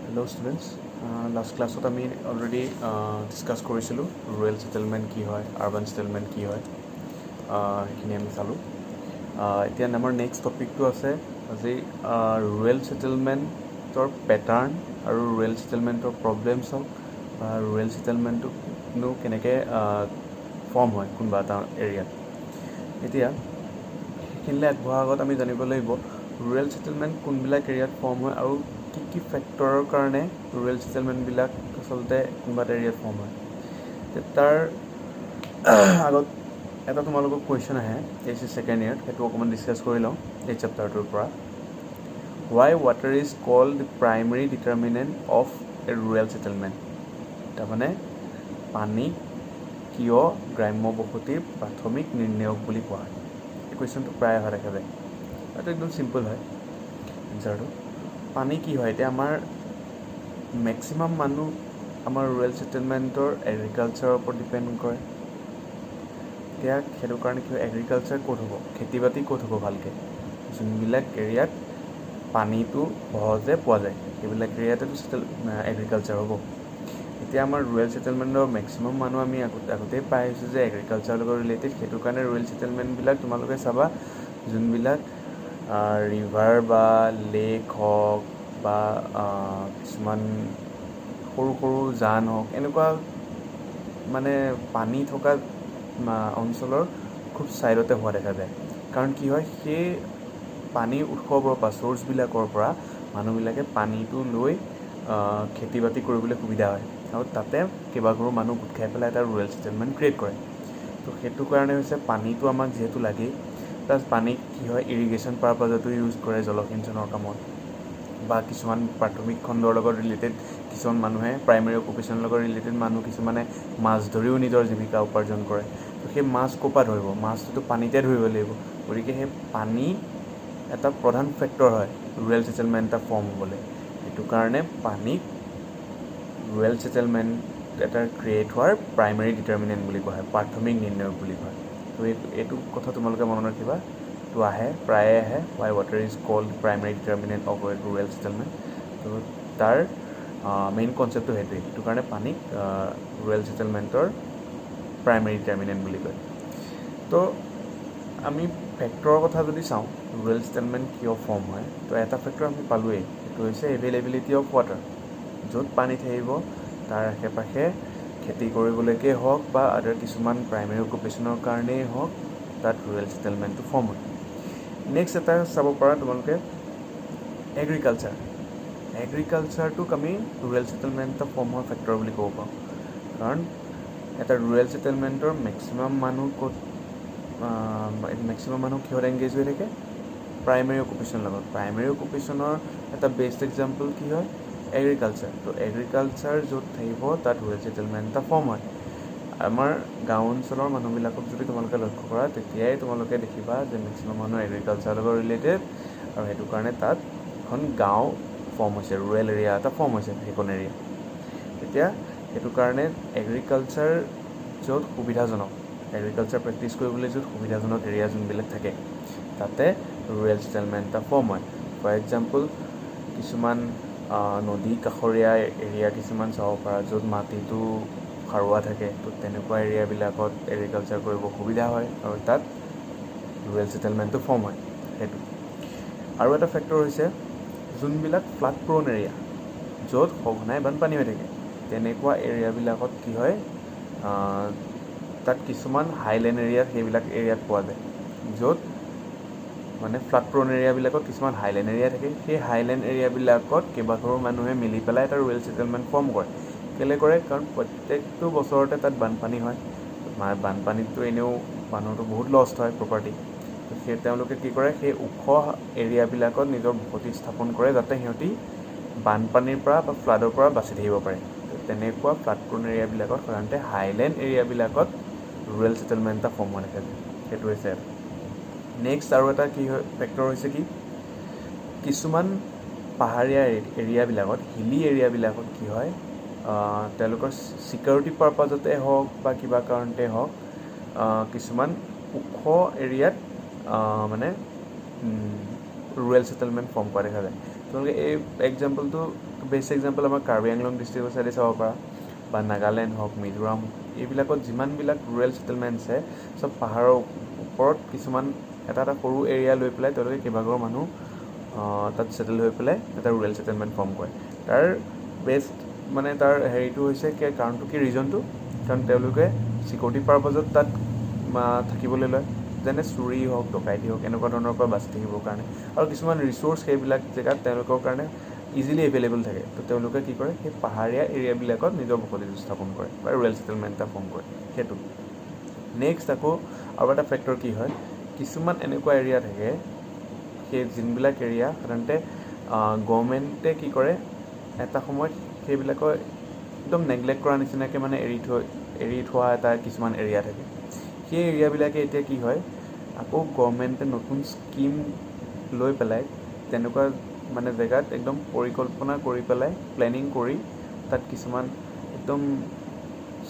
Hello students. Last class আমি already discuss কৰিছিলোঁ rural settlement কি হয়, urban settlement কি হয়, সেইখিনি আমি চালোঁ। এতিয়া আমাৰ নেক্সট টপিকটো আছে আজি rural settlementৰ পেটাৰ্ণ আৰু rural settlementৰ প্ৰব্লেমছ হওক বা rural settlementনো কেনেকৈ ফৰ্ম হয় কোনোবা এটা এৰিয়াত। এতিয়া সেইখিনিলৈ আগবঢ়াৰ আগত আমি জানিব লাগিব rural settlement কোনবিলাক এৰিয়াত ফৰ্ম হয় আৰু কি ফেক্টৰৰ কাৰণে rural settlementবিলাক আচলতে কোনোবা এটা এৰিয়াত ফৰ্ম হয়। তাৰ আগত এটা তোমালোকৰ কুৱেশ্যন আহে এইচ এছ ছেকেণ্ড ইয়েৰত, সেইটো অকণমান ডিছকাছ কৰি লওঁ এই চেপ্টাৰটোৰ পৰা। Why water is called the primary determinant of a rural settlement? তাৰমানে পানী কিয় গ্ৰাম্য বসতিৰ প্ৰাথমিক নিৰ্ণায়ক বুলি কোৱা হয়। এই কুৱেশ্যনটো প্ৰায় অহা দেখা যায়। এইটো একদম চিম্পল হয় এনচাৰটো। পানী কি হয়, এতিয়া আমাৰ মেক্সিমাম মানুহ আমাৰ ৰুৰেল ছেটেলমেণ্টৰ এগ্ৰিকালচাৰৰ ওপৰত ডিপেণ্ড কৰে। এতিয়া সেইটো কাৰণে কি হয়, এগ্ৰিকালচাৰ ক'ত হ'ব, খেতি বাতি ক'ত হ'ব ভালকৈ, যোনবিলাক এৰিয়াত পানীটো সহজে পোৱা যায় সেইবিলাক এৰিয়াতেতো এগ্ৰিকালচাৰ হ'ব। এতিয়া আমাৰ ৰুৰেল ছেটেলমেণ্টৰ মেক্সিমাম মানুহ আমি আগতেই পাই আহিছোঁ যে এগ্ৰিকালচাৰৰ লগত ৰিলেটেড। সেইটো কাৰণে ৰুৰেল ছেটেলমেণ্টবিলাক তোমালোকে চাবা যোনবিলাক ৰিভাৰ বা লেক হওক বা কিছুমান সৰু সৰু জান হওক, এনেকুৱা মানে পানী থকা অঞ্চলৰ খুব ছাইডতে হোৱা দেখা যায়। কাৰণ কি হয়, সেই পানীৰ উৎসবোৰৰ পৰা চ'ৰ্চবিলাকৰ পৰা মানুহবিলাকে পানীটো লৈ খেতি বাতি কৰিবলৈ সুবিধা হয় আৰু তাতে কেইবাঘৰো মানুহ গোট খাই পেলাই এটা ৰুৰেল ছেটেলমেণ্ট ক্ৰিয়েট কৰে। তো সেইটো কাৰণে হৈছে পানীটো আমাক যিহেতু লাগেই, প্লাছ পানী কি হয় ইৰিগেশ্যন পাৰপাজতো ইউজ কৰে, জলসিঞ্চনৰ কামত বা কিছুমান প্ৰাথমিক খণ্ডৰ লগত ৰিলেটেড কিছুমান মানুহে প্ৰাইমেৰী অকুপেশ্যনৰ লগত ৰিলেটেড মানুহ কিছুমানে মাছ ধৰিও নিজৰ জীৱিকা উপাৰ্জন কৰে। তো সেই মাছ ক'ৰ পৰা ধৰিব, মাছটোতো পানীতে ধৰিব লাগিব। গতিকে সেই পানী এটা প্ৰধান ফেক্টৰ হয় ৰুৰেল ছেটেলমেণ্ট এটা ফৰ্ম হ'বলৈ। সেইটো কাৰণে পানীক ৰুৰেল ছেটেলমেণ্ট এটা ক্ৰিয়েট হোৱাৰ প্ৰাইমেৰী ডিটাৰমিনেণ্ট বুলি কোৱা হয়, প্ৰাথমিক নিৰ্ণায়ক বুলি কোৱা হয়। তো এইটো কথা তোমালোকে মনত ৰাখিবা। তো প্ৰায়ে আহে why water is called primary determinant of a rural settlement। তো তাৰ মেইন কনচেপ্টটো সেইটোৱেই। সেইটো কাৰণে পানীক ৰুৰেল ছেটেলমেণ্টৰ প্ৰাইমেৰী ডিটাৰমিনেণ্ট বুলি কয়। তো আমি ফেক্টৰৰ কথা যদি চাওঁ ৰুৰেল ছেটেলমেণ্ট কিয় ফৰ্ম হয়, তো এটা ফেক্টৰ আমি পালোৱেই, সেইটো হৈছে এভেইলেবিলিটি অফ ৱাটাৰ। য'ত পানী থাকিব তাৰ আশে পাশে খেতি কৰিবলৈকে হওক বা আদাৰ কিছুমান প্ৰাইমেৰী অকুপেশ্যনৰ কাৰণেই হওক তাত ৰুৰেল ছেটেলমেণ্টটো ফৰ্ম হয়। নেক্সট এটা চাব পাৰা তোমালোকে এগ্ৰিকালচাৰ। এগ্ৰিকালচাৰটোক আমি ৰুৰেল ছেটেলমেণ্ট এটা ফৰ্ম হোৱা ফেক্টৰ বুলি ক'ব পাৰোঁ। কাৰণ এটা ৰুৰেল ছেটেলমেণ্টৰ মেক্সিমাম মানুহ কিহত এংগেজ হৈ থাকে, প্ৰাইমেৰী অকুপেশ্যনৰ লগত। প্ৰাইমেৰী অকুপেশ্যনৰ এটা বেষ্ট এক্সাম্পল কি হয়, এগ্ৰিকালচাৰ। তো এগ্ৰিকালচাৰ য'ত থাকিব তাত ৰুৰেল ছেটেলমেণ্ট এটা ফৰ্ম হয়। আমাৰ গাঁও অঞ্চলৰ মানুহবিলাকক যদি তোমালোকে লক্ষ্য কৰা তেতিয়াই তোমালোকে দেখিবা যে মেক্সিমাম মানুহ এগ্ৰিকালচাৰৰ লগত ৰিলেটেড, আৰু সেইটো কাৰণে তাত এখন গাঁও ফৰ্ম হৈছে, ৰুৰেল এৰিয়া এটা ফৰ্ম হৈছে সেইখন এৰিয়া। এতিয়া সেইটো কাৰণে এগ্ৰিকালচাৰ য'ত সুবিধাজনক, এগ্ৰিকালচাৰ প্ৰেক্টিছ কৰিবলৈ য'ত সুবিধাজনক এৰিয়া যোনবিলাক থাকে তাতে ৰুৰেল ছেটেলমেণ্ট এটা ফৰ্ম হয়। ফৰ এক্সাম্পল কিছুমান নদী কাষৰীয়া এৰিয়া কিছুমান চাব পাৰা য'ত মাটিটো সাৰুৱা থাকে। তো তেনেকুৱা এৰিয়াবিলাকত এগ্ৰিকালচাৰ কৰিব সুবিধা হয় আৰু তাত ৰুৰেল ছেটেলমেণ্টটো ফৰ্ম হয়। সেইটো আৰু এটা ফেক্টৰ হৈছে যোনবিলাক ফ্লাড প্ৰ'ন এৰিয়া, য'ত সঘনাই বানপানী হৈ থাকে, তেনেকুৱা এৰিয়াবিলাকত কি হয়, তাত কিছুমান হাইলেণ্ড এৰিয়াত সেইবিলাক এৰিয়াত পোৱা যায়, য'ত মানে ফ্লাড প্ৰ'ন এৰিয়াবিলাকত কিছুমান হাইলেণ্ড এৰিয়া থাকে। সেই হাইলেণ্ড এৰিয়াবিলাকত কেইবাঘৰো মানুহে মিলি পেলাই এটা ৰুৰেল ছেটেলমেণ্ট ফৰ্ম কৰে। কেলৈ কৰে, কাৰণ প্ৰত্যেকটো বছৰতে তাত বানপানী হয়। বানপানীততো এনেও মানুহটো বহুত লষ্ট হয় প্ৰপাৰ্টি। সেই তেওঁলোকে কি কৰে, সেই ওখ এৰিয়াবিলাকত নিজৰ বসতি স্থাপন কৰে যাতে সিহঁতি বানপানীৰ পৰা বা ফ্লাডৰ পৰা বাচি থাকিব পাৰে। তেনেকুৱা ফ্লাড প্ৰ'ন এৰিয়াবিলাকত সাধাৰণতে হাইলেণ্ড এৰিয়াবিলাকত ৰুৰেল ছেটেলমেণ্ট এটা ফৰ্ম হোৱা দেখা যায়। সেইটো হৈছে নেক্সট। আৰু এটা কি হয় ফেক্টৰ হৈছে কি, কিছুমান পাহাৰীয়া এৰিয়াবিলাকত, হিলি এৰিয়াবিলাকত কি হয়, তেওঁলোকৰ ছিকিউৰিটি পাৰপাজতে হওক বা কিবা কাৰণতে হওক কিছুমান ওখ এৰিয়াত মানে ৰুৰেল ছেটেলমেণ্ট ফৰ্ম কৰা দেখা যায়। তেওঁলোকে এই এক্সাম্পলটো বেষ্ট এক্সাম্পল আমাৰ কাৰ্বি আংলং ডিষ্ট্ৰিক্টৰ চাইডে চাব পাৰা বা নাগালেণ্ড হওক মিজোৰাম এইবিলাকত যিমানবিলাক ৰুৰেল ছেটেলমেণ্ট আছে চব পাহাৰৰ ওপৰত কিছুমান এটা সৰু এৰিয়া লৈ পেলাই তেওঁলোকে কেইবাঘৰ মানুহ তাত ছেটেল হৈ পেলাই এটা ৰুৰেল ছেটেলমেণ্ট ফৰ্ম কৰে তাৰ বেষ্ট মানে তাৰ হেৰিটো হৈছে কাৰণটো কি ৰিজনটো কাৰণ তেওঁলোকে ছিকিউৰিটি পাৰপাজত তাত থাকিবলৈ লয় যেনে চুৰি হওক ডকাইতি হওক এনেকুৱা ধৰণৰ পৰা বাচি থাকিবৰ কাৰণে আৰু কিছুমান ৰিচোৰ্চ সেইবিলাক জেগাত তেওঁলোকৰ কাৰণে ইজিলি এভেইলেবল থাকে তো তেওঁলোকে কি কৰে সেই পাহাৰীয়া এৰিয়াবিলাকত নিজৰ বসতি স্থাপন কৰে বা ৰুৰেল ছেটেলমেণ্ট এটা ফৰ্ম কৰে সেইটো নেক্সট আকৌ আৰু এটা ফেক্টৰ কি হয় কিছুমান এনেকুৱা এৰিয়া থাকে সেই যোনবিলাক এৰিয়া সাধাৰণতে গভৰ্ণমেণ্টে কি কৰে এটা সময়ত সেইবিলাকৰ একদম নেগলেক্ট কৰা নিচিনাকৈ মানে এৰি থোৱা এটা কিছুমান এৰিয়া থাকে সেই এৰিয়াবিলাকে এতিয়া কি হয় আকৌ গভৰ্ণমেণ্টে নতুন স্কিম লৈ পেলাই তেনেকুৱা মানে জেগাত একদম পৰিকল্পনা কৰি পেলাই প্লেনিং কৰি তাত কিছুমান একদম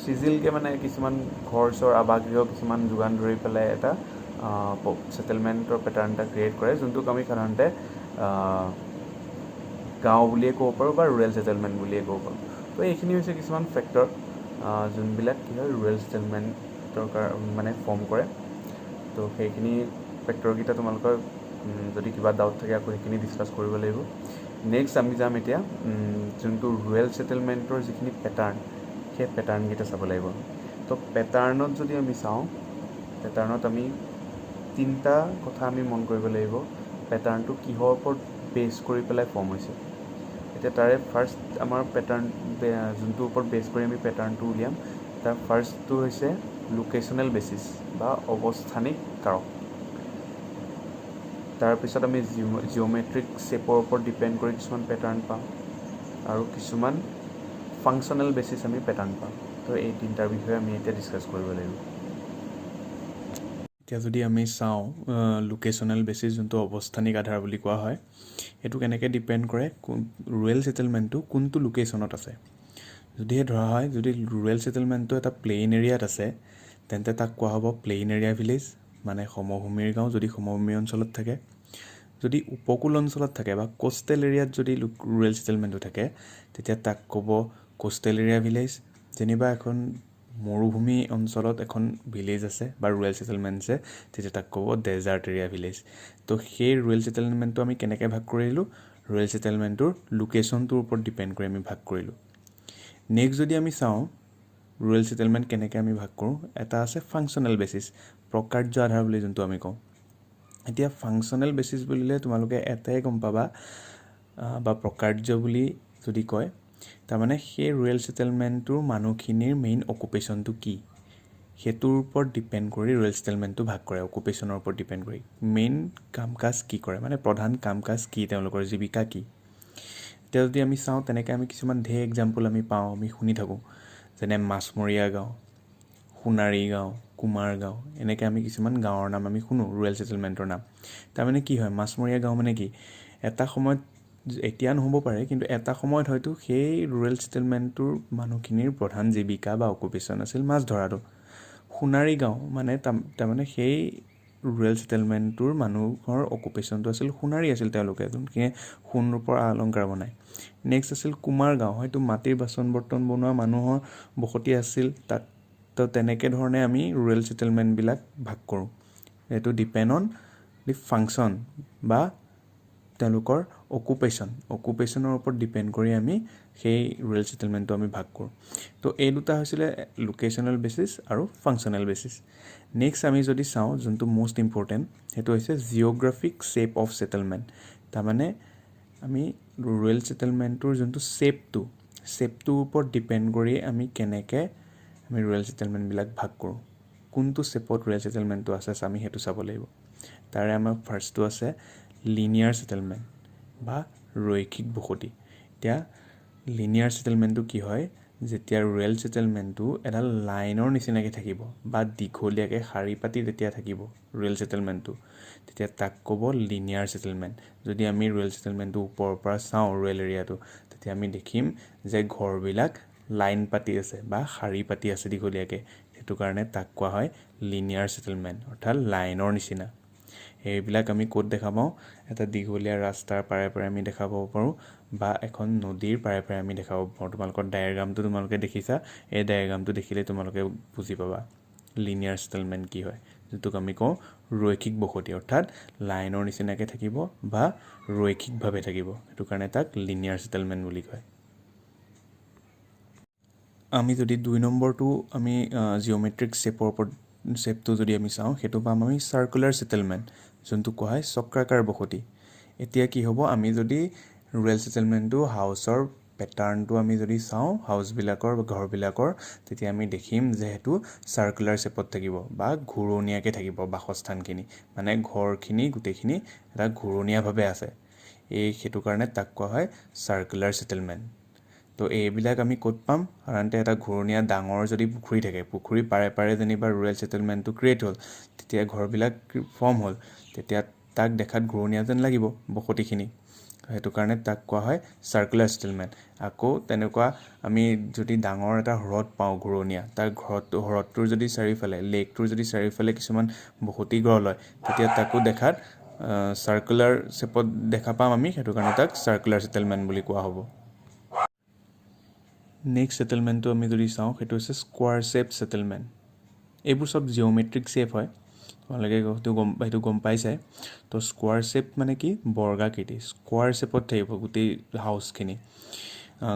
চিজিলকৈ মানে কিছুমান ঘৰ চৰ আৱাসগৃহ কিছুমান যোগান ধৰি পেলাই এটা ছেটেলমেণ্টৰ পেটাৰ্ণ এটা ক্ৰিয়েট কৰে যোনটোক আমি সাধাৰণতে গাঁও বুলিয়ে ক'ব পাৰোঁ বা ৰুৰেল ছেটেলমেণ্ট বুলিয়ে ক'ব পাৰোঁ তো এইখিনি হৈছে কিছুমান ফেক্টৰ যোনবিলাক কি হয় ৰুৰেল ছেটেলমেণ্টৰ মানে ফৰ্ম কৰে তো সেইখিনি ফেক্টৰকেইটা তোমালোকৰ যদি কিবা ডাউট থাকে আকৌ সেইখিনি ডিছকাছ কৰিব লাগিব নেক্সট আমি যাম এতিয়া যোনটো ৰুৰেল ছেটেলমেণ্টৰ যিখিনি পেটাৰ্ণ সেই পেটাৰ্ণকেইটা চাব লাগিব তো পেটাৰ্ণত যদি আমি চাওঁ পেটাৰ্ণত আমি তিনিটা কথা আমি মন কৰিব লাগিব পেটাৰ্ণটো কিহৰ ওপৰত বেছ কৰি পেলাই ফৰ্ম হৈছে এতিয়া তাৰে ফাৰ্ষ্ট আমাৰ পেটাৰ্ণ যোনটোৰ ওপৰত বেছ কৰি আমি পেটাৰ্ণটো উলিয়াম তাৰ ফাৰ্ষ্টটো হৈছে লোকেশ্যনেল বেচিছ বা অৱস্থানিক কাৰক তাৰপিছত আমি জিঅ'মেট্ৰিক শ্বেপৰ ওপৰত ডিপেণ্ড কৰি কিছুমান পেটাৰ্ণ পাম আৰু কিছুমান ফাংচনেল বেচিছ আমি পেটাৰ্ণ পাম তো এই তিনিটাৰ বিষয়ে আমি এতিয়া ডিছকাছ কৰিব লাগিব এতিয়া যদি আমি চাওঁ লোকেশ্যনেল বেচিছ যোনটো অৱস্থানিক আধাৰ বুলি কোৱা হয় এইটো কেনেকৈ ডিপেণ্ড কৰে ৰুৰেল ছেটেলমেণ্টটো কোনটো লোকেশ্যনত আছে যদিহে ধৰা হয় যদি ৰুৰেল ছেটেলমেণ্টটো এটা প্লেইন এৰিয়াত আছে তেন্তে তাক কোৱা হ'ব প্লেইন এৰিয়া ভিলেজ মানে সমভূমিৰ গাঁও যদি সমভূমি অঞ্চলত থাকে যদি উপকূল অঞ্চলত থাকে বা কোষ্টেল এৰিয়াত যদি ৰুৰেল ছেটেলমেণ্টটো থাকে তেতিয়া তাক ক'ব কোষ্টেল এৰিয়া ভিলেজ যেনিবা এখন মৰুভূমি অঞ্চলত এখন ভিলেজ আছে বা ৰুৰেল ছেটেলমেণ্ট আছে তেতিয়া তাক ক'ব ডেজাৰ্ট এৰিয়া ভিলেজ তো সেই ৰুৰেল ছেটেলমেণ্টটো আমি কেনেকৈ ভাগ কৰিলোঁ ৰুৰেল ছেটেলমেণ্টটোৰ লোকেশ্যনটোৰ ওপৰত ডিপেণ্ড কৰি আমি ভাগ কৰিলোঁ নেক্সট যদি আমি চাওঁ ৰুৰেল ছেটেলমেণ্ট কেনেকৈ আমি ভাগ কৰোঁ এটা আছে ফাংচনেল বেচিছ প্ৰকাৰ্য আধাৰ বুলি যোনটো আমি কওঁ এতিয়া ফাংচনেল বেচিছ বুলিলে তোমালোকে এটাই গম পাবা বা প্ৰকাৰ্য বুলি যদি কয় তাৰমানে সেই ৰুৰেল ছেটেলমেণ্টটোৰ মানুহখিনিৰ মেইন অকুপেশ্যনটো কি সেইটোৰ ওপৰত ডিপেণ্ড কৰি ৰুৰেল ছেটেলমেণ্টটো ভাগ কৰে অকুপেশ্যনৰ ওপৰত ডিপেণ্ড কৰি মেইন কাম কাজ কি কৰে মানে প্ৰধান কাম কাজ কি তেওঁলোকৰ জীৱিকা কি এতিয়া যদি আমি চাওঁ তেনেকৈ আমি কিছুমান ঢেৰ এক্সাম্পল আমি পাওঁ আমি শুনি থাকোঁ যেনে মাছমৰীয়া গাঁও সোণাৰী গাঁও কুমাৰ গাঁও এনেকৈ আমি কিছুমান গাঁৱৰ নাম আমি শুনো ৰুৰেল ছেটেলমেণ্টৰ নাম তাৰমানে কি হয় মাছমৰীয়া গাঁও মানে কি এটা সময়ত এতিয়া নহ'ব পাৰে কিন্তু এটা সময়ত হয়তো সেই ৰুৰেল ছেটেলমেণ্টটোৰ মানুহখিনিৰ প্ৰধান জীৱিকা বা অকুপেশ্যন আছিল মাছ ধৰাটো সোণাৰী গাঁও মানে তাৰমানে সেই ৰুৰেল ছেটেলমেণ্টটোৰ মানুহৰ অকুপেশ্যনটো আছিল সোণাৰী আছিল তেওঁলোকে যোনখিনিয়ে সোণৰ পৰা অলংকাৰ বনায় নেক্সট আছিল কুমাৰ গাঁও হয়তো মাটিৰ বাচন বৰ্তন বনোৱা মানুহৰ বসতি আছিল তাত তো তেনেকৈ ধৰণে আমি ৰুৰেল ছেটেলমেণ্টবিলাক ভাগ কৰোঁ এইটো ডিপেণ্ড অন দি ফাংচন বা তেওঁলোকৰ অকুপেশ্যনৰ ওপৰত ডিপেণ্ড কৰি আমি সেই ৰুৰেল ছেটেলমেণ্টটো আমি ভাগ কৰোঁ তো এই দুটা হৈছিলে লোকেশ্যনেল বেচিছ আৰু ফাংচনেল বেচিছ নেক্সট আমি যদি চাওঁ যোনটো মষ্ট ইম্পৰ্টেণ্ট সেইটো হৈছে জিঅ'গ্ৰাফিক শ্বেপ অফ ছেটেলমেণ্ট তাৰমানে আমি ৰুৰেল ছেটেলমেণ্টটোৰ যোনটো শ্বেপটোৰ ওপৰত ডিপেণ্ড কৰি আমি কেনেকৈ আমি ৰুৰেল ছেটেলমেণ্টবিলাক ভাগ কৰোঁ কোনটো শ্বেপত ৰুৰেল ছেটেলমেণ্টটো আছে আমি সেইটো চাব লাগিব তাৰে আমাৰ ফাৰ্ষ্টটো আছে লিনিয়াৰ ছেটেলমেণ্ট বা ৰৈখিক বসতি এতিয়া লিনিয়াৰ ছেটেলমেণ্টটো কি হয় যেতিয়া ৰুৰেল ছেটেলমেণ্টটো এডাল লাইনৰ নিচিনাকৈ থাকিব বা দীঘলীয়াকৈ শাৰী পাতি যেতিয়া থাকিব ৰুৰেল ছেটেলমেণ্টটো তেতিয়া তাক ক'ব লিনিয়াৰ ছেটেলমেণ্ট যদি আমি ৰুৰেল ছেটেলমেণ্টটো ওপৰৰ পৰা চাওঁ ৰুৰেল এৰিয়াটো তেতিয়া আমি দেখিম যে ঘৰবিলাক লাইন পাতি আছে বা শাৰী পাতি আছে দীঘলীয়াকৈ সেইটো কাৰণে তাক কোৱা হয় লিনিয়াৰ ছেটেলমেণ্ট অৰ্থাৎ লাইনৰ নিচিনা এইবিলাক আমি ক'ত দেখা পাওঁ এটা দীঘলীয়া ৰাস্তাৰ পাৰে পাৰে আমি দেখা পাব পাৰোঁ বা এখন নদীৰ পাৰে পাৰে আমি দেখা পাব পাৰোঁ তোমালোকৰ ডায়েগ্ৰামটো তোমালোকে দেখিছা এই ডায়েগ্ৰামটো দেখিলে তোমালোকে বুজি পাবা লিনিয়াৰ ছেটেলমেণ্ট কি হয় যিটোক আমি কওঁ ৰৈখিক বসতি অৰ্থাৎ লাইনৰ নিচিনাকৈ থাকিব বা ৰৈখিকভাৱে থাকিব সেইটো কাৰণে তাক লিনিয়াৰ ছেটেলমেণ্ট বুলি কয় আমি যদি 2 নম্বৰটো আমি জিঅ'মেট্ৰিক শ্বেপটো যদি আমি চাওঁ সেইটো পাম আমি চাৰ্কুলাৰ ছেটেলমেণ্ট যোনটো কোৱা হয় চক্ৰাকাৰ বসতি এতিয়া কি হ'ব আমি যদি ৰুৰেল ছেটেলমেণ্টটো হাউচৰ পেটাৰ্ণটো আমি যদি চাওঁ হাউচবিলাকৰ বা ঘৰবিলাকৰ তেতিয়া আমি দেখিম যে সেইটো চাৰ্কুলাৰ শ্বেপত থাকিব বা ঘূৰণীয়াকৈ থাকিব বাসস্থানখিনি মানে ঘৰখিনি গোটেইখিনি এটা ঘূৰণীয়াভাৱে আছে সেইটো কাৰণে তাক কোৱা হয় চাৰ্কুলাৰ ছেটেলমেণ্ট তো এইবিলাক আমি ক'ত পাম সাধাৰণতে এটা ঘূৰণীয়া ডাঙৰ যদি পুখুৰী থাকে পুখুৰী পাৰে পাৰে যেনিবা ৰুৰেল ছেটেলমেণ্টটো ক্ৰিয়েট হ'ল তেতিয়া ঘৰবিলাক ফৰ্ম হ'ল তেতিয়া তাক দেখাত ঘূৰণীয়া যেন লাগিব বসতিখিনি সেইটো কাৰণে তাক কোৱা হয় চাৰ্কুলাৰ ছেটেলমেণ্ট আকৌ তেনেকুৱা আমি যদি ডাঙৰ এটা হ্ৰদ পাওঁ ঘূৰণীয়া তাৰ হ্ৰদটোৰ যদি চাৰিওফালে লেকটোৰ যদি চাৰিওফালে কিছুমান বসতি গঢ় লয় তেতিয়া তাকো দেখাত চাৰ্কুলাৰ শ্বেপত দেখা পাম আমি সেইটো কাৰণে তাক চাৰ্কুলাৰ ছেটেলমেণ্ট বুলি কোৱা হ'ব নেক্সট ছেটেলমেণ্টটো আমি যদি চাওঁ সেইটো হৈছে স্কোৱাৰ শ্বেপ ছেটেলমেণ্ট এইবোৰ চব জিঅ'মেট্ৰিক শ্বেপ হয় তোমালোকে সেইটো গম পাইছে তো স্কোৱাৰ শ্বেপ মানে কি বৰ্গাকৃতি স্কোৱাৰ শ্বেপত থাকিব গোটেই হাউচখিনি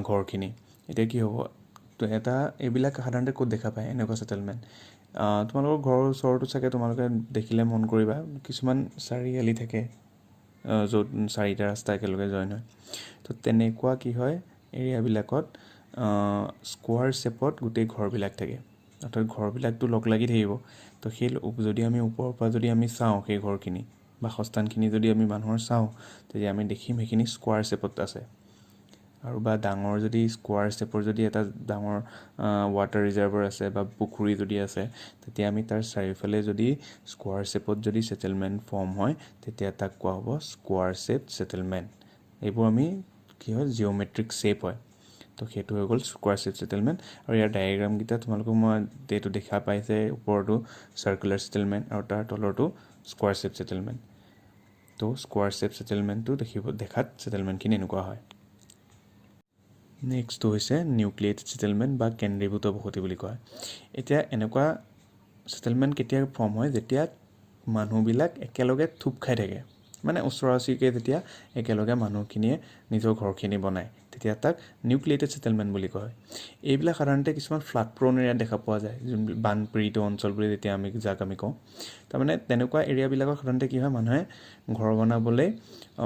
ঘৰখিনি এতিয়া কি হ'ব তো এইবিলাক সাধাৰণতে ক'ত দেখা পায় এনেকুৱা ছেটেলমেণ্ট তোমালোকৰ ঘৰৰ ওচৰতো চাগে তোমালোকে দেখিলে মন কৰিবা কিছুমান চাৰিআলি থাকে য'ত চাৰিটা ৰাস্তা একেলগে জইন হয় তো তেনেকুৱা কি হয় এৰিয়াবিলাকত স্কোৱাৰ শ্বেপত গোটেই ঘৰবিলাক থাকে অৰ্থাৎ ঘৰবিলাকতো লগ লাগি থাকিব তো সেই যদি আমি ওপৰৰ পৰা যদি আমি চাওঁ সেই ঘৰখিনি বাসস্থানখিনি যদি আমি মানুহৰ চাওঁ তেতিয়া আমি দেখিম সেইখিনি স্কোৱাৰ শ্বেপত আছে আৰু বা ডাঙৰ যদি স্কোৱাৰ শ্বেপৰ যদি এটা ডাঙৰ ৱাটাৰ ৰিজাৰ্ভাৰ আছে বা পুখুৰী যদি আছে তেতিয়া আমি তাৰ চাৰিওফালে যদি স্কোৱাৰ শ্বেপত যদি ছেটেলমেণ্ট ফৰ্ম হয় তেতিয়া তাক কোৱা হ'ব স্কোৱাৰ শ্বেপ ছেটেলমেণ্ট এইবোৰ আমি কি হয় জিঅ'মেট্ৰিক শ্বেপ হয় তো সেইটো হৈ গ'ল স্কোৱাৰ শ্বেপ ছেটেলমেণ্ট আৰু ইয়াৰ ডায়েগ্ৰামকেইটা তোমালোকক মই এইটো দেখা পাইছে ওপৰতো চাৰ্কুলাৰ ছেটেলমেণ্ট আৰু তাৰ তলৰটো স্কোৱাৰ শ্বেপ ছেটেলমেণ্ট তো স্কোৱাৰ শ্বেপ ছেটেলমেণ্টটো দেখাত ছেটেলমেণ্টখিনি এনেকুৱা হয় নেক্সটটো হৈছে নিউক্লিয়েটেড ছেটেলমেণ্ট বা কেন্দ্ৰীভূত বসতি বুলি কয় এতিয়া এনেকুৱা ছেটেলমেণ্ট কেতিয়া ফৰ্ম হয় যেতিয়া মানুহবিলাক একেলগে থুপ খাই থাকে মানে ওচৰা ওচৰিকৈ যেতিয়া একেলগে মানুহখিনিয়ে নিজৰ ঘৰখিনি বনায় তেতিয়া তাক নিউক্লিয়েটেড ছেটেলমেণ্ট বুলি কয় এইবিলাক সাধাৰণতে কিছুমান ফ্লাড প্ৰ'ন এৰিয়াত দেখা পোৱা যায় যোন বানপীড়িত অঞ্চল বুলি যেতিয়া যাক আমি কওঁ তাৰমানে তেনেকুৱা এৰিয়াবিলাকত সাধাৰণতে কি হয় মানুহে ঘৰ বনাবলৈ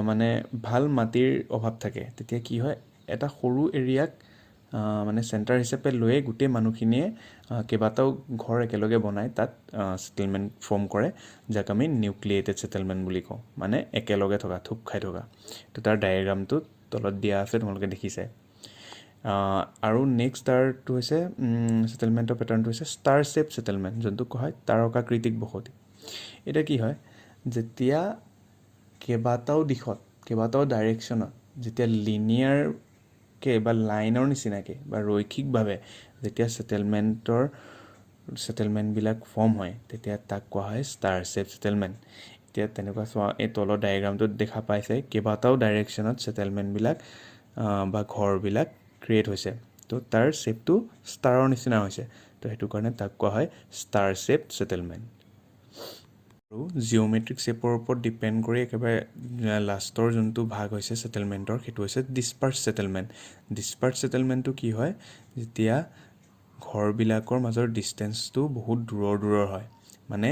মানে ভাল মাটিৰ অভাৱ থাকে তেতিয়া কি হয় এটা সৰু এৰিয়াক মানে চেণ্টাৰ হিচাপে লৈয়ে গোটেই মানুহখিনিয়ে কেইবাটাও ঘৰ একেলগে বনাই তাত ছেটেলমেণ্ট ফৰ্ম কৰে যাক আমি নিউক্লিয়েটেড ছেটেলমেণ্ট বুলি কওঁ মানে একেলগে থকা থুপ খাই থকা তো তাৰ ডায়েগ্ৰামটো তলত দিয়া আছে তোমালোকে দেখিছে আৰু নেক্সট তাৰটো হৈছে ছেটেলমেণ্টৰ পেটাৰ্ণটো হৈছে ষ্টাৰ শ্বেপ ছেটেলমেণ্ট যোনটো কোৱা হয় তাৰকাকৃতিক বসতি এতিয়া কি হয় যেতিয়া কেইবাটাও দিশত কেইবাটাও ডাইৰেকশ্যনত যেতিয়া লিনিয়াৰকৈ বা লাইনৰ নিচিনাকৈ বা ৰৈখিকভাৱে যেতিয়া ছেটেলমেণ্টবিলাক ফৰ্ম হয় তেতিয়া তাক কোৱা হয় ষ্টাৰ শ্বেপ ছেটেলমেণ্ট এতিয়া তেনেকুৱা চোৱা এই তলৰ ডায়েগ্ৰামটোত দেখা পাইছে কেইবাটাও ডাইৰেকশ্যনত ছেটেলমেণ্টবিলাক বা ঘৰবিলাক ক্ৰিয়েট হৈছে তো তাৰ শ্বেপটো ষ্টাৰৰ নিচিনা হৈছে তো সেইটো কাৰণে তাক কোৱা হয় ষ্টাৰ শ্বেপ ছেটেলমেণ্ট আৰু জিঅ'মেট্ৰিক শ্বেপৰ ওপৰত ডিপেণ্ড কৰি একেবাৰে লাষ্টৰ যোনটো ভাগ হৈছে ছেটেলমেণ্টৰ সেইটো হৈছে ডিছপাৰ্চ ছেটেলমেণ্ট ডিছপাৰ্চ ছেটেলমেণ্টটো কি হয় যেতিয়া ঘৰবিলাকৰ মাজৰ ডিষ্টেঞ্চটো বহুত দূৰৰ হয় মানে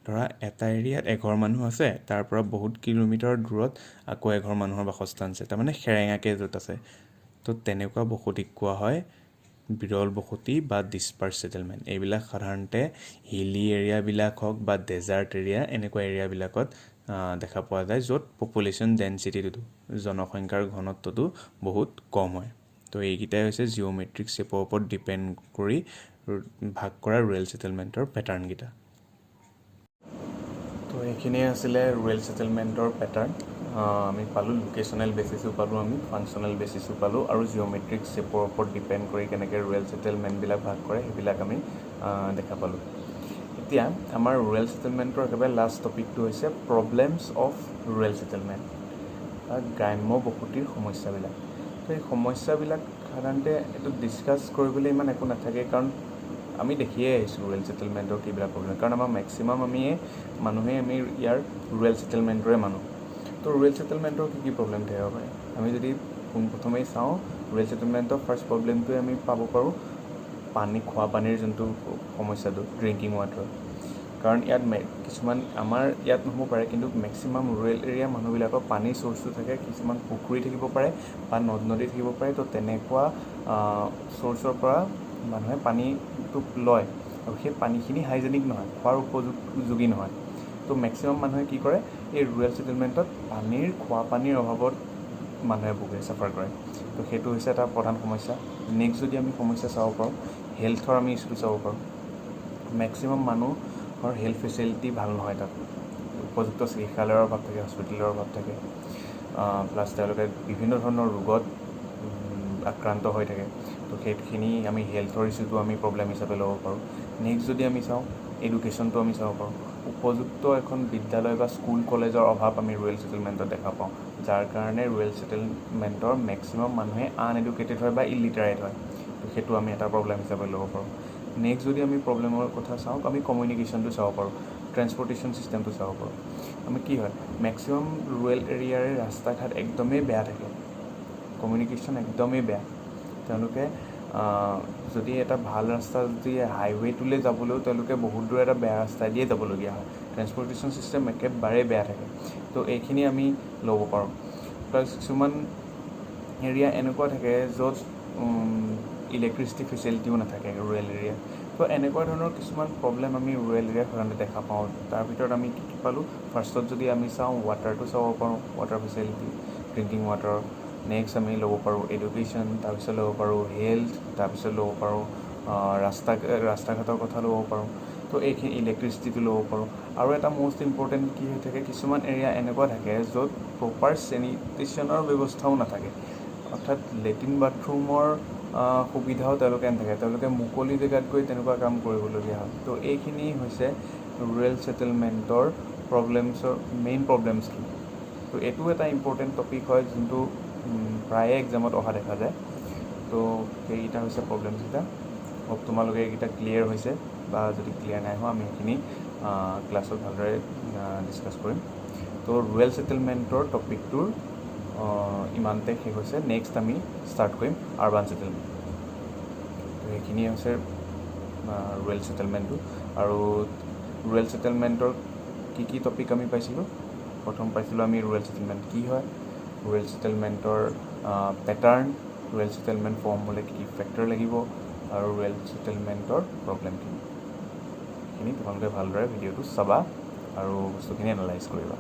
ধৰা এটা এৰিয়াত এঘৰ মানুহ আছে তাৰ পৰা বহুত কিলোমিটাৰ দূৰত আকৌ এঘৰ মানুহৰ বাসস্থান আছে তাৰমানে সেৰেঙাকৈ য'ত আছে তো তেনেকুৱা বসতিক কোৱা হয় বিৰল বসতি বা ডিছপাৰ্চ ছেটেলমেণ্ট এইবিলাক সাধাৰণতে হিলি এৰিয়াবিলাক হওক বা ডেজাৰ্ট এৰিয়া এনেকুৱা এৰিয়াবিলাকত দেখা পোৱা যায় য'ত পপুলেশ্যন ডেনচিটিটো জনসংখ্যাৰ ঘনত্বটো বহুত কম হয় তো এইকেইটাই হৈছে জিঅ'মেট্ৰিক শ্বেপৰ ওপৰত ডিপেণ্ড কৰি ভাগ কৰা ৰুৰেল ছেটেলমেণ্টৰ পেটাৰ্ণকেইটা তো এইখিনিয়ে আছিলে ৰুৰেল ছেটেলমেণ্টৰ পেটাৰ্ণ আমি পালোঁ লোকেশ্যনেল বেচিছো পালোঁ আমি ফাংচনেল বেচিছো পালোঁ আৰু জিঅ'মেট্ৰিক শ্বেপৰ ওপৰত ডিপেণ্ড কৰি কেনেকৈ ৰুৰেল ছেটেলমেণ্টবিলাক ভাগ কৰে সেইবিলাক আমি দেখা পালোঁ এতিয়া আমাৰ ৰুৰেল ছেটেলমেণ্টৰ একেবাৰে লাষ্ট টপিকটো হৈছে প্ৰব্লেমছ অফ ৰুৰেল ছেটেলমেণ্ট বা গ্ৰাম্য বসতিৰ সমস্যাবিলাক। তো এই সমস্যাবিলাক সাধাৰণতে এইটো ডিছকাছ কৰিবলৈ ইমান একো নাথাকে, কাৰণ আমি দেখিয়ে আহিছোঁ ৰুৰেল ছেটেলমেণ্টৰ কিবিলাক প্ৰব্লেম, কাৰণ আমাৰ মেক্সিমাম আমি ইয়াৰ ৰুৰেল ছেটেলমেণ্টৰে মানুহ। তো ৰুৰেল ছেটেলমেণ্টৰ কি প্ৰব্লেম থাকিব পাৰে, আমি যদি পোনপ্ৰথমেই চাওঁ ৰুৰেল ছেটেলমেণ্টৰ ফাৰ্ষ্ট প্ৰব্লেমটোৱে আমি পাব পাৰোঁ খোৱা পানীৰ যোনটো সমস্যাটো, ড্ৰিংকিং ৱাটাৰ। কাৰণ ইয়াত কিছুমান আমাৰ ইয়াত নহ'ব পাৰে, কিন্তু মেক্সিমাম ৰুৰেল এৰিয়াৰ মানুহবিলাকৰ পানীৰ চ'ৰ্চটো থাকে, কিছুমান পুখুৰী থাকিব পাৰে বা নদ নদী থাকিব পাৰে। তো তেনেকুৱা চ'ৰ্চৰ পৰা মানুহে পানীটো লয়, আৰু সেই পানীখিনি হাইজেনিক নহয়, খোৱাৰ উপযোগী নহয়। তো মেক্সিমাম মানুহে কি কৰে, এই ৰুৰেল ছেটেলমেণ্টত খোৱা পানীৰ অভাৱত মানুহে ভোগে, চাফাৰ কৰে। তো সেইটো হৈছে এটা প্ৰধান সমস্যা। নেক্সট যদি আমি সমস্যা চাব পাৰোঁ, হেল্থৰ আমি ইছ্যু চাব পাৰোঁ। মেক্সিমাম মানুহৰ হেল্থ ফেচিলিটি ভাল নহয়, তাত উপযুক্ত চিকিৎসালয়ৰ অভাৱ থাকে, হস্পিটেলৰ অভাৱ থাকে, প্লাছ তেওঁলোকে বিভিন্ন ধৰণৰ ৰোগত আক্ৰান্ত হৈ থাকে। তো সেইখিনি আমি হেল্থৰ ইছ্যুটো আমি প্ৰব্লেম হিচাপে ল'ব পাৰোঁ। নেক্সট যদি আমি চাওঁ, এডুকেশ্যনটো আমি চাব পাৰোঁ। উপযুক্ত এখন বিদ্যালয় বা স্কুল কলেজৰ অভাৱ আমি ৰুৰেল ছেটেলমেণ্টত দেখা পাওঁ, যাৰ কাৰণে ৰুৰেল ছেটেলমেণ্টৰ মেক্সিমাম মানুহে আনএডুকেটেড হয় বা ইলিটাৰেট হয়। তো সেইটো আমি এটা প্ৰব্লেম হিচাপে ল'ব পাৰোঁ। নেক্সট যদি আমি প্ৰব্লেমৰ কথা চাওঁ, আমি কমিউনিকেশ্যনটো চাব পাৰোঁ, ট্ৰেন্সপৰ্টেশ্যন ছিষ্টেমটো চাব পাৰোঁ। আমি কি হয়, মেক্সিমাম ৰুৰেল এৰিয়াৰে ৰাস্তা ঘাট একদমেই বেয়া থাকে, কমিউনিকেশ্যন একদমেই বেয়া। তেওঁলোকে যদি এটা ভাল ৰাস্তা যদি হাইৱেটোলৈ যাবলৈও তেওঁলোকে বহুত দূৰ এটা বেয়া ৰাস্তা দিয়ে যাবলগীয়া হয়। ট্ৰেন্সপৰ্টেশ্যন ছিষ্টেম একেবাৰে বেয়া থাকে। তো এইখিনি আমি ল'ব পাৰোঁ। প্লাছ কিছুমান এৰিয়া এনেকুৱা থাকে য'ত ইলেক্ট্ৰিচিটি ফেচিলিটিও নাথাকে ৰুৰেল এৰিয়া। তো এনেকুৱা ধৰণৰ কিছুমান প্ৰব্লেম আমি ৰুৰেল এৰিয়াত সাধাৰণতে দেখা পাওঁ। তাৰ ভিতৰত আমি কি পালোঁ, ফাৰ্ষ্টত যদি আমি চাওঁ ৱাটাৰটো চাব পাৰোঁ, water facility, drinking water. Next আমি ল'ব পাৰোঁ এডুকেশ্যন, তাৰপিছত ল'ব পাৰোঁ হেল্থ, তাৰপিছত ল'ব পাৰোঁ ৰাস্তা ঘাটৰ কথা ল'ব পাৰোঁ। তো এইখিনি ইলেক্ট্ৰিচিটিটো ল'ব পাৰোঁ। আৰু এটা মষ্ট ইম্পৰ্টেণ্ট কি হৈ থাকে, কিছুমান এৰিয়া এনেকুৱা থাকে য'ত প্ৰপাৰ চেনিটেশ্যনৰ ব্যৱস্থাও নাথাকে, অৰ্থাৎ লেট্ৰিন বাথৰুমৰ সুবিধাও তেওঁলোকে নাথাকে, তেওঁলোকে মুকলি জেগাত গৈ তেনেকুৱা কাম কৰিবলগীয়া হয়। তো এইখিনি হৈছে ৰুৰেল ছেটেলমেণ্টৰ মেইন প্ৰব্লেমছখিনি। তো এইটো এটা ইম্পৰ্টেণ্ট টপিক হয়, যোনটো প্ৰায়ে এক্সামত অহা দেখা যায়। তো সেইকেইটা হৈছে প্ৰব্লেমছকেইটা। হোপ তোমালোকে এইকেইটা ক্লিয়াৰ হৈছে, বা যদি ক্লিয়াৰ নাই হোৱা আমি সেইখিনি ক্লাছত ভালদৰে ডিছকাছ কৰিম। তো ৰুৰেল ছেটেলমেণ্টৰ টপিকটোৰ ইমানতে শেষ হৈছে। নেক্সট আমি ষ্টাৰ্ট কৰিম আৰবান ছেটেলমেণ্ট। তো সেইখিনি হৈছে ৰুৰেল ছেটেলমেণ্টটো। আৰু ৰুৰেল ছেটেলমেণ্টৰ কি টপিক আমি পাইছিলোঁ, প্ৰথম পাইছিলোঁ আমি ৰুৰেল ছেটেলমেণ্ট কি হয়, ৰুৰেল ছেটেলমেণ্টৰ পেটাৰ্ণ, ৰুৰেল ছেটেলমেণ্ট ফৰ্ম হ'লে কি ফেক্টৰ লাগিব, আৰু ৰুৰেল ছেটেলমেণ্টৰ প্ৰব্লেমখিনি। সেইখিনি তোমালোকে ভালদৰে ভিডিঅ'টো চাবা আৰু বস্তুখিনি এনালাইজ কৰিবা।